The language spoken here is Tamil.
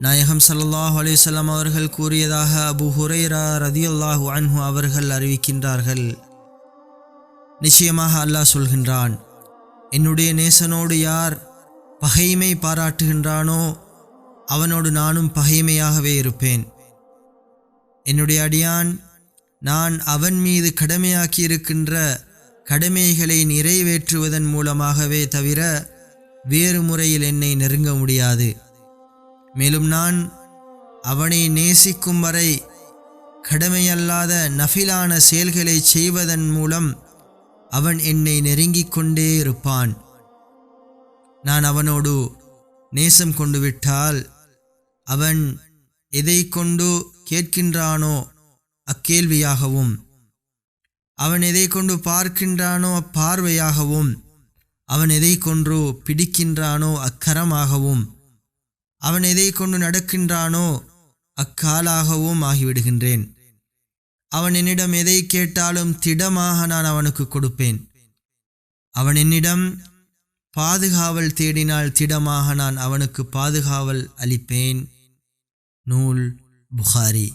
நாயகம் ஸல்லல்லாஹு அலைஹி வஸல்லம் அவர்கள் கூறியதாக அபூ ஹுரைரா ரதியல்லாஹு அன்ஹு அவர்கள் அறிவிக்கின்றார்கள், நிச்சயமாக அல்லாஹ் சொல்கின்றான், என்னுடைய நேசனோடு யார் பகைமை பாராட்டுகின்றானோ அவனோடு நானும் பகைமையாகவே இருப்பேன். என்னுடைய அடியான் நான் அவன் மீது கடமையாக்கி இருக்கின்ற கடமைகளை நிறைவேற்றுவதன் மூலமாகவே தவிர வேறு முறையில் என்னை நெருங்க முடியாது. மேலும் நான் அவனை நேசிக்கும் வரை கடமையல்லாத நஃபிலான செயல்களை செய்வதன் மூலம் அவன் என்னை நெருங்கிக் கொண்டே இருப்பான். நான் அவனோடு நேசம் கொண்டு விட்டால் அவன் எதை கொண்டு கேட்கின்றானோ அக்கேள்வியாகவும், அவன் எதை கொண்டு பார்க்கின்றானோ அப்பார்வையாகவும், அவன் எதை கொண்டு பிடிக்கின்றானோ அக்கரமாகவும், அவன் எதை கொண்டு நடக்கின்றானோ அக்காலாகவும் ஆகிவிடுகின்றேன். அவன் என்னிடம் எதை கேட்டாலும் திடமாக நான் அவனுக்கு கொடுப்பேன். அவன் என்னிடம் பாதுகாவல் தேடினால் திடமாக நான் அவனுக்கு பாதுகாவல் அளிப்பேன். நூல் புகாரி.